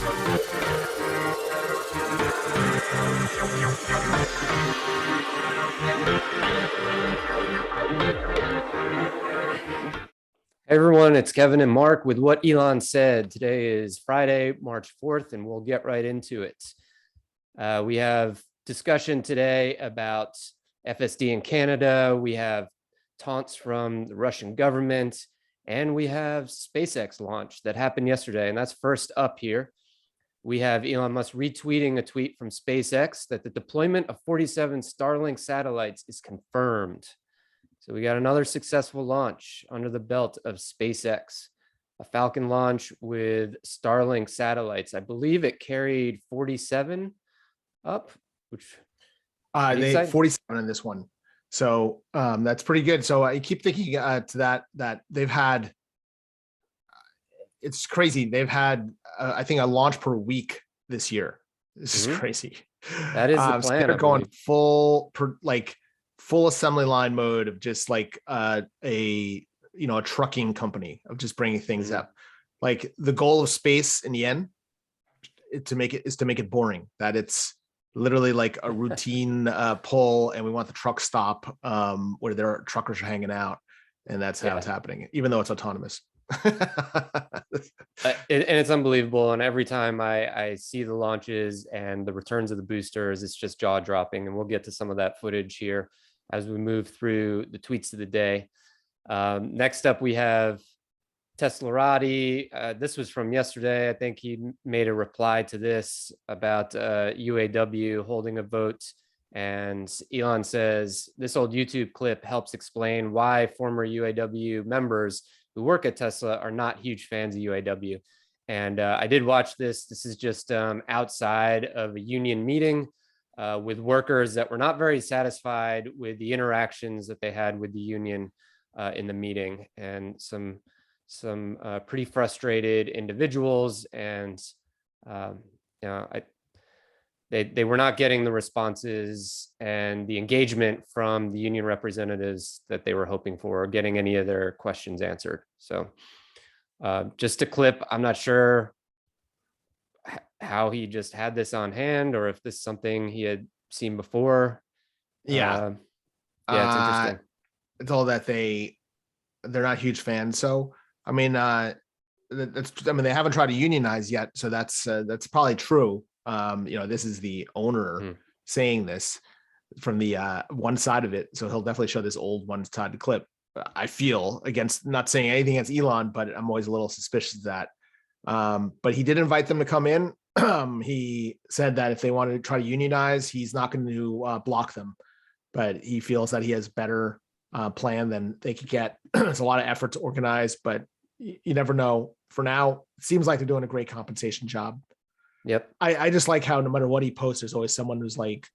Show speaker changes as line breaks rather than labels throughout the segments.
Hey everyone, it's Kevin and Mark with What Elon Said. Today is Friday, March 4th, and we'll get right into it. We have discussion today about FSD in Canada. We have taunts from the Russian government, and we have SpaceX launch that happened yesterday, and that's first up here. We have Elon Musk retweeting a tweet from SpaceX that the deployment of 47 Starlink satellites is confirmed. So we got another successful launch under the belt of SpaceX, a Falcon launch with Starlink satellites. I believe it carried 47 up, which
they 47 in this one. So that's pretty good. So I keep thinking to that they've had, it's crazy. They've had, I think, a launch per week this year. This is crazy.
That is the plan.
So they're going full assembly line mode of just like a trucking company of just bringing things up. Like the goal of space in the end is to make it boring, that it's literally like a routine pull, and we want the truck stop where their truckers are hanging out, and that's how it's happening, even though it's autonomous.
And it's unbelievable, and every time I see the launches and the returns of the boosters, it's just jaw-dropping, and we'll get to some of that footage here as we move through the tweets of the day. Next up, we have Teslarati. This was from yesterday. I think he made a reply to this about UAW holding a vote. And Elon says, this old YouTube clip helps explain why former UAW members who work at Tesla are not huge fans of UAW. And I did watch this. This is just outside of a union meeting with workers that were not very satisfied with the interactions that they had with the union in the meeting, and some pretty frustrated individuals, and they were not getting the responses and the engagement from the union representatives that they were hoping for, or getting any of their questions answered. So just a clip. I'm not sure how he just had this on hand, or if this is something he had seen before.
It's interesting. It's all that they're not huge fans. So I mean, they haven't tried to unionize yet, so that's probably true. This is the owner saying this from the one side of it, so he'll definitely show this old one-sided clip. I feel, against, not saying anything against Elon, but I'm always a little suspicious of that. But he did invite them to come in. He said that if they wanted to try to unionize, he's not going to block them, but he feels that he has better plan than they could get. It's a lot of effort to organize, but you never know. For now, it seems like they're doing a great compensation job.
Yep.
I just like how no matter what he posts, there's always someone who's like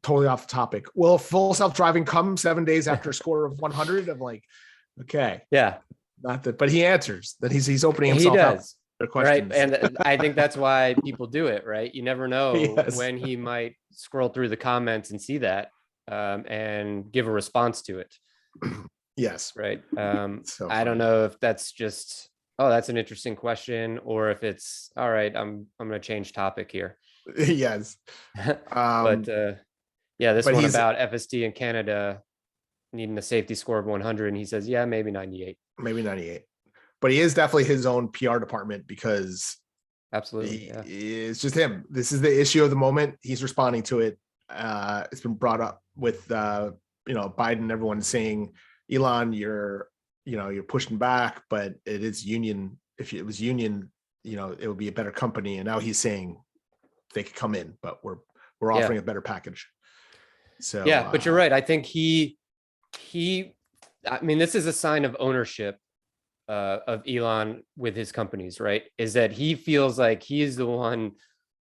totally off the topic. Will full self-driving come 7 days after a score of 100? I'm like, okay.
Yeah.
Not that, but he answers that he's opening himself up.
Right. And I think that's why people do it, right? You never know when he might scroll through the comments and see that and give a response to it.
Yes.
Right. So I don't know if that's just, that's an interesting question, or if it's all right, I'm going to change topic here.
Yes.
But this one about FSD in Canada needing a safety score of 100, and he says, yeah, maybe 98.
Maybe 98. But he is definitely his own PR department, because
absolutely
it's just him. This is the issue of the moment. He's responding to it. It's been brought up with Biden, everyone saying, Elon, you're pushing back, but it is union. If it was union, it would be a better company. And now he's saying they could come in, but we're offering a better package. So
but you're right. I think this is a sign of ownership of Elon with his companies, right? Is that he feels like he is the one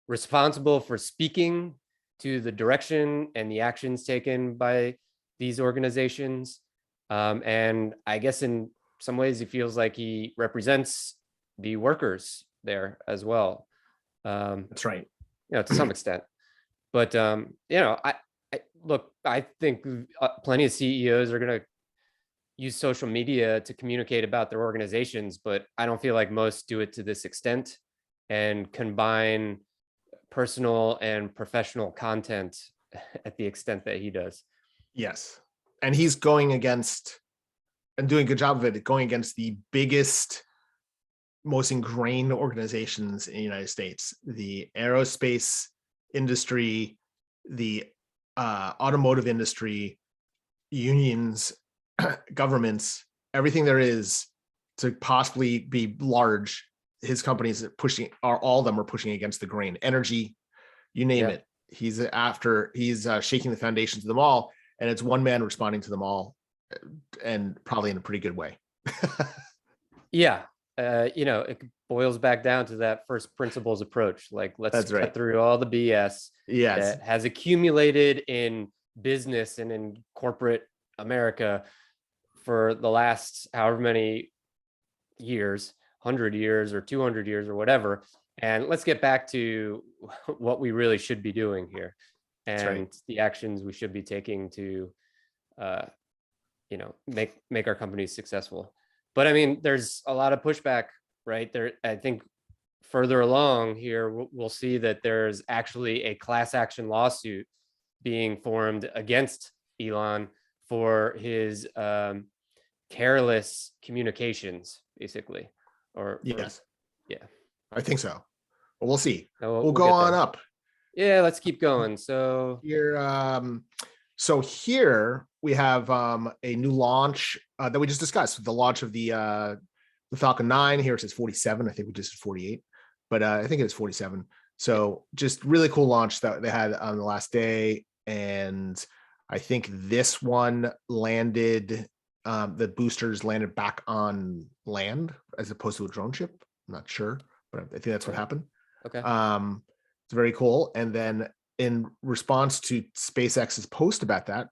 responsible for speaking to the direction and the actions taken by these organizations. And I guess in some ways he feels like he represents the workers there as well.
That's right.
To some extent. But I think plenty of CEOs are going to use social media to communicate about their organizations, but I don't feel like most do it to this extent. and combine personal and professional content at the extent that he does.
Yes. And he's going against and doing a good job of it, going against the biggest, most ingrained organizations in the United States, the aerospace industry, the automotive industry, unions, governments, everything there is to possibly be large. His companies all of them are pushing against the grain. Energy, you name it. He's shaking the foundations of them all, and it's one man responding to them all, and probably in a pretty good way.
Yeah. It boils back down to that first principles approach. Like, let's cut through all the BS that has accumulated in business and in corporate America for the last however many years, 100 years or 200 years or whatever. And let's get back to what we really should be doing here, and the actions we should be taking to, make our companies successful. But I mean, there's a lot of pushback, right? I think further along here, we'll see that there's actually a class action lawsuit being formed against Elon for his careless communications, basically.
I think so. But we'll see. We'll go on up.
Yeah, let's keep going. So
here we have a new launch that we just discussed, the launch of the Falcon 9. Here it says 47. I think we just did 48, but I think it was 47. So just really cool launch that they had on the last day. And I think this one landed, the boosters landed back on land as opposed to a drone ship. I'm not sure, but I think that's what happened.
Okay.
It's very cool. And then in response to SpaceX's post about that,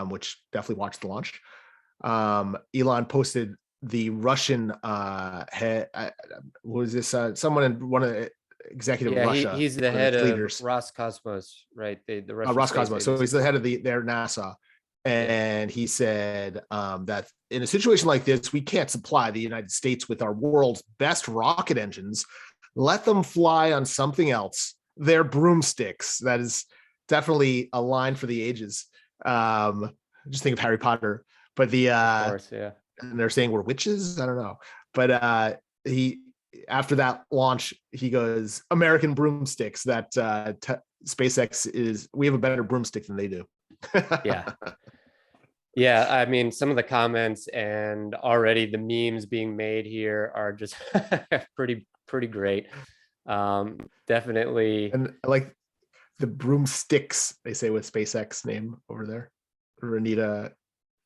which definitely watched the launch, Elon posted the Russian head. What was this? Someone in one of the executive Russia.
He's the head of Roscosmos, right? The Russian
Roscosmos. So he's the head of their NASA. And he said that in a situation like this, we can't supply the United States with our world's best rocket engines. Let them fly on something else. They're broomsticks. That is definitely a line for the ages. Just think of Harry Potter. But
of course, yeah.
And they're saying we're witches. I don't know. But after that launch, he goes, American broomsticks. That SpaceX is. We have a better broomstick than they do.
Yeah. I mean, some of the comments and already the memes being made here are just pretty great. Definitely.
And I like the broomsticks they say with SpaceX name over there. Renita.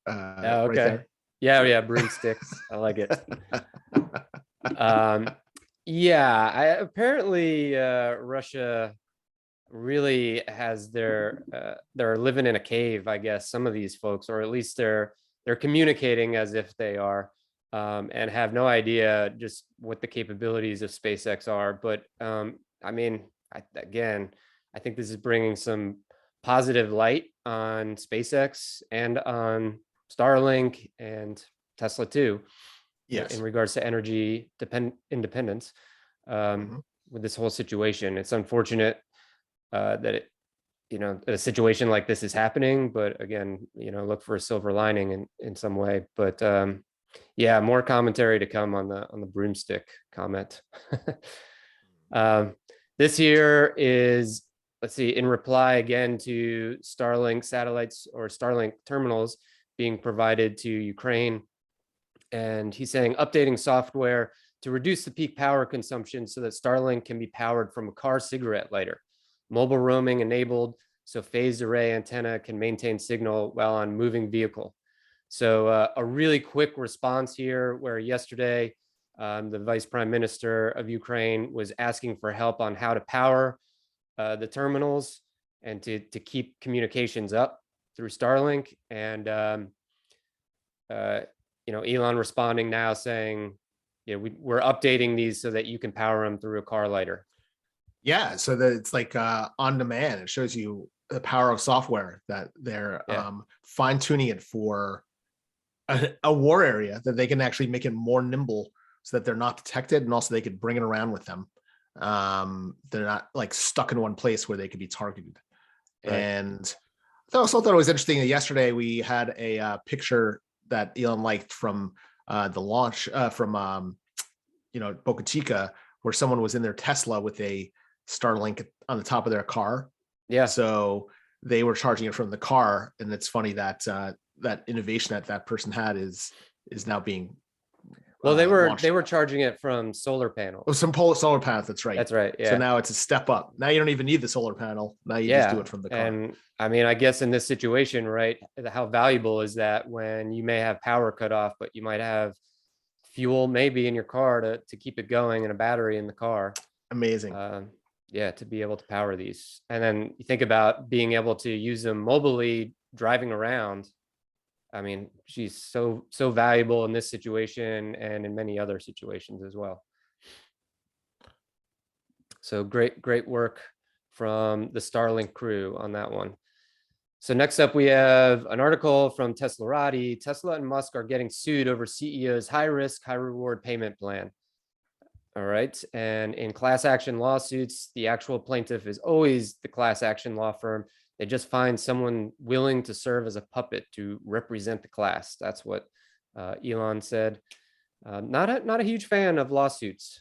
Okay. Right there. Yeah. Broomsticks. I like it. Apparently Russia really has they're living in a cave, I guess, some of these folks, or at least they're communicating as if they are, and have no idea just what the capabilities of SpaceX are. But I mean, I think this is bringing some positive light on SpaceX and on Starlink and Tesla too.
Yes.
In regards to energy independence, with this whole situation. It's unfortunate that a situation like this is happening, but again, look for a silver lining in some way. But more commentary to come on the broomstick comment. This here is, let's see, in reply again to Starlink satellites or Starlink terminals being provided to Ukraine. And he's saying updating software to reduce the peak power consumption so that Starlink can be powered from a car cigarette lighter. Mobile roaming enabled, so phased array antenna can maintain signal while on moving vehicle. So a really quick response here, where yesterday the Vice Prime Minister of Ukraine was asking for help on how to power the terminals and to keep communications up through Starlink. And Elon responding now saying, we're updating these so that you can power them through a car lighter.
Yeah, so that it's like on demand. It shows you the power of software that they're fine tuning it for a war area, that they can actually make it more nimble so that they're not detected, and also they could bring it around with them. They're not like stuck in one place where they could be targeted.
Right.
And I also thought it was interesting that yesterday we had a picture that Elon liked from the launch from Boca Chica, where someone was in their Tesla with a Starlink on the top of their car.
Yeah.
So they were charging it from the car, and it's funny that that innovation that person had is now being
Well, they were
launched.
charging it from solar panels.
Oh, some solar panels. That's right.
That's right. Yeah.
So now it's a step up. Now you don't even need the solar panel. Now you just do it from the car.
And I mean, I guess in this situation, right, how valuable is that when you may have power cut off, but you might have fuel maybe in your car to keep it going, and a battery in the car.
Amazing.
Yeah, to be able to power these. And then you think about being able to use them mobily driving around. I mean, she's so valuable in this situation and in many other situations as well. So great work from the Starlink crew on that one. So next up, we have an article from Teslarati. Tesla and Musk are getting sued over CEO's high risk, high reward payment plan. All right. And in class action lawsuits, the actual plaintiff is always the class action law firm. They just find someone willing to serve as a puppet to represent the class. That's what Elon said. Not a huge fan of lawsuits.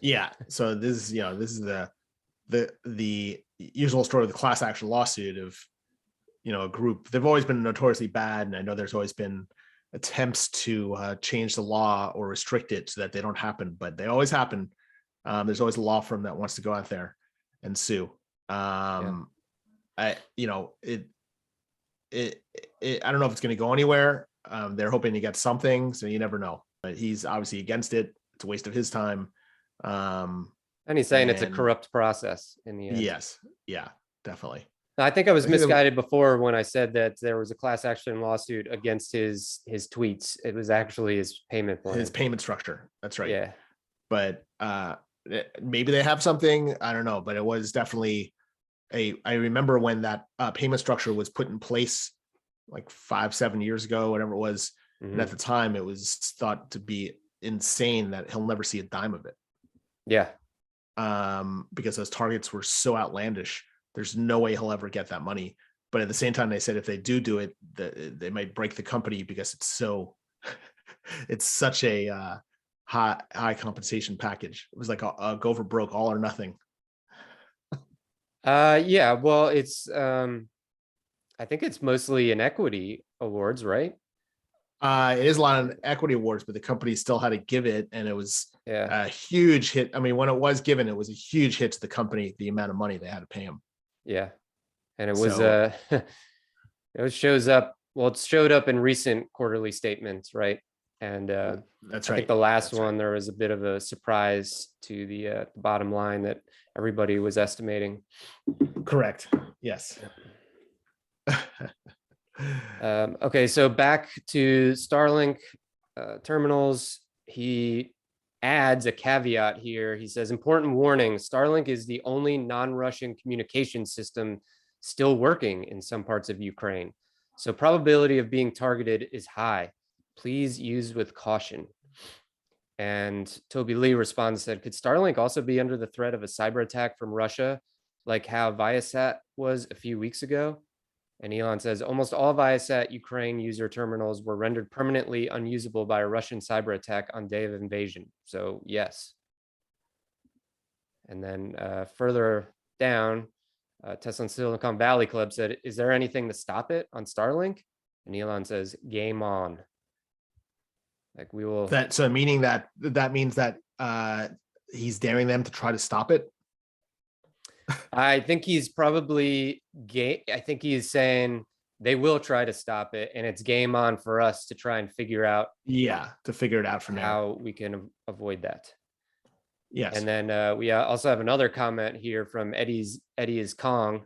Yeah. So this is the usual story of the class action lawsuit of a group. They've always been notoriously bad, and I know there's always been attempts to change the law or restrict it so that they don't happen, but they always happen. There's always a law firm that wants to go out there and sue. I don't know if it's going to go anywhere. They're hoping to get something, so you never know. But he's obviously against it. It's a waste of his time.
And he's saying it's a corrupt process in the end.
Yes. Yeah, definitely.
I think I was misguided before when I said that there was a class action lawsuit against his tweets. It was actually his payment plan.
His payment structure. That's right.
Yeah.
But maybe they have something. I don't know. But it was definitely I remember when that payment structure was put in place like 5-7 years ago, whatever it was. Mm-hmm. And at the time it was thought to be insane that he'll never see a dime of it.
Yeah.
Because those targets were so outlandish. There's no way he'll ever get that money. But at the same time, they said if they do it, they might break the company because it's such a high compensation package. It was like a go for broke, all or nothing.
Yeah, well, it's I think it's mostly in equity awards, right?
It is a lot of equity awards, but the company still had to give it, and it was a huge hit. I mean, when it was given, it was a huge hit to the company, the amount of money they had to pay him.
Yeah. And it was it shows up, well, it showed up in recent quarterly statements, right? And
that's right.
I think the last one, there was a bit of a surprise to the bottom line that everybody was estimating.
Correct. Yes.
Okay, so back to Starlink terminals. He adds a caveat here. He says, important warning, Starlink is the only non-Russian communication system still working in some parts of Ukraine. So probability of being targeted is high. Please use with caution. And Toby Lee responds, said, could Starlink also be under the threat of a cyber attack from Russia, like how Viasat was a few weeks ago? And Elon says, almost all Viasat Ukraine user terminals were rendered permanently unusable by a Russian cyber attack on day of invasion. So yes. And then further down, Tesla and Silicon Valley Club said, is there anything to stop it on Starlink? And Elon says, game on. Like we will.
So meaning that means that he's daring them to try to stop it?
I think he's probably I think he's saying they will try to stop it, and it's game on for us to try and figure out.
Yeah, to figure it out from
how we can avoid that.
Yes.
And then we also have another comment here from Eddie is Kong.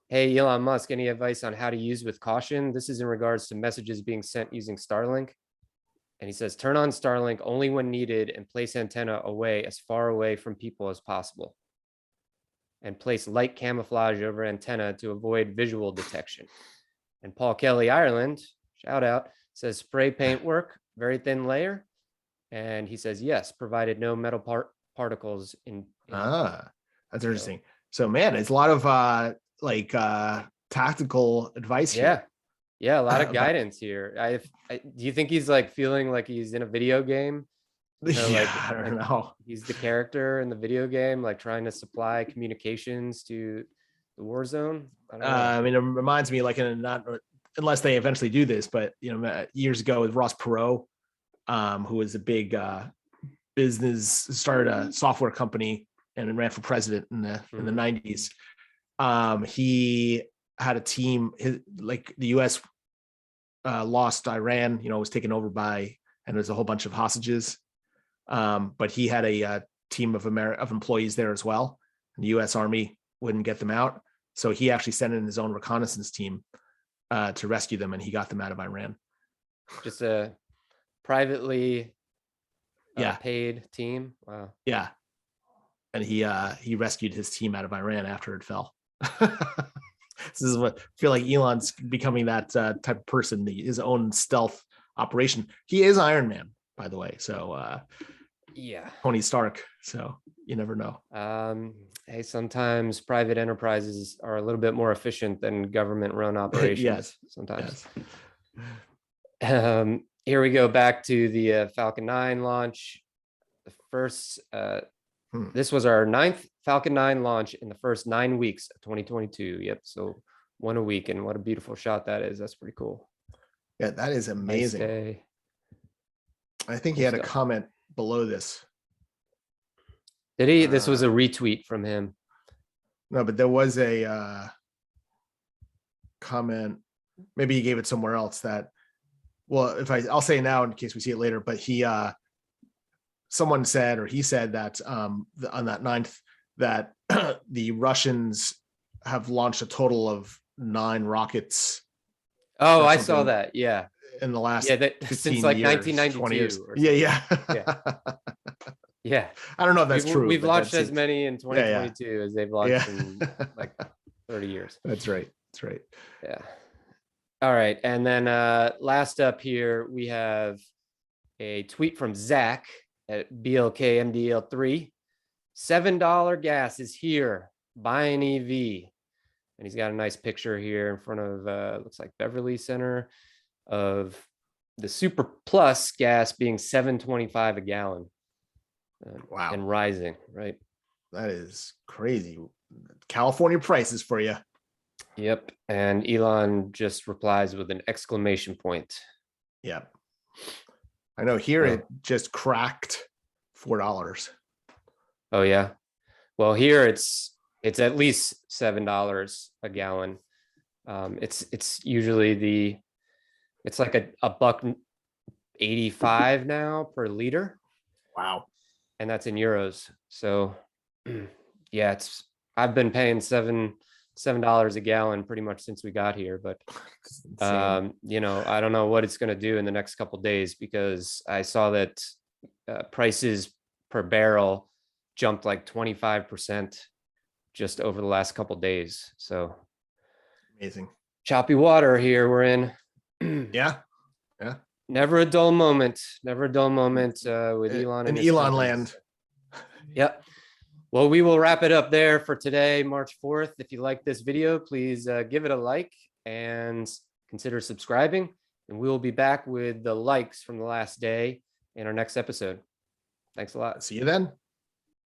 Hey, Elon Musk, any advice on how to use with caution? This is in regards to messages being sent using Starlink. And he says, turn on Starlink only when needed and place antenna away as far away from people as possible. And place light camouflage over antenna to avoid visual detection. And Paul Kelly, Ireland, shout out, says spray paint work, very thin layer. And he says, yes, provided no metal particles in.
That's interesting. So man, it's a lot of tactical advice here.
Yeah, a lot of guidance here. Do you think he's like feeling like he's in a video game?
I don't know.
He's the character in the video game, like trying to supply communications to the war zone. I don't know.
I mean, it reminds me like unless they eventually do this, but years ago with Ross Perot, who was a big started a software company and ran for president in the 90s. He had a team. The U.S. Lost Iran. Was taken over by, and there's a whole bunch of hostages. But he had a team of employees there as well. And the U.S. Army wouldn't get them out, so he actually sent in his own reconnaissance team to rescue them, and he got them out of Iran.
Just a privately paid team. Wow.
Yeah, and he rescued his team out of Iran after it fell. This is what I feel like Elon's becoming, that type of person, his own stealth operation. He is Iron Man, by the way. So Tony Stark. So you never know.
Hey, sometimes private enterprises are a little bit more efficient than government-run operations.
Yes.
Sometimes. Yes. Here we go back to the Falcon 9 launch. The first, this was our 9th Falcon 9 launch in the first 9 weeks of 2022. Yep. So one a week, and what a beautiful shot that is. That's pretty cool.
Yeah, that is amazing.
Nice day.
I think he had a comment below this.
Did he? This was a retweet from him.
No, but there was a comment. Maybe he gave it somewhere else that, well, I'll say now in case we see it later, but someone said, or he said that on that 9th, that the Russians have launched a total of 9 rockets.
Oh, I saw that. Yeah.
In the last
since like
years,
1992.
20 years.
Yeah.
Yeah. I don't know if that's true.
We've launched as many in 2022 as they've launched in like 30 years.
That's right.
Yeah. All right. And then last up here, we have a tweet from Zach at BLKMDL3. $7 gas is here. Buy an EV. And he's got a nice picture here in front of looks like Beverly Center of the Super Plus gas being $7.25 a gallon.
Wow.
And rising, right?
That is crazy. California prices for you.
Yep. And Elon just replies with an exclamation point.
Yep. I know here it just cracked $4.
Oh yeah. Well, here it's at least $7 a gallon. It's usually it's like a $1.85 now per liter.
Wow.
And that's in euros. So yeah, I've been paying $7 a gallon pretty much since we got here, but I don't know what it's going to do in the next couple of days, because I saw that prices per barrel jumped like 25% just over the last couple of days. So
amazing.
Choppy water here we're in.
Yeah.
Never a dull moment with Elon
in Elon land.
Yep. Well, we will wrap it up there for today, March 4th. If you like this video, please give it a like and consider subscribing. And we will be back with the likes from the last day in our next episode. Thanks a lot.
See you then.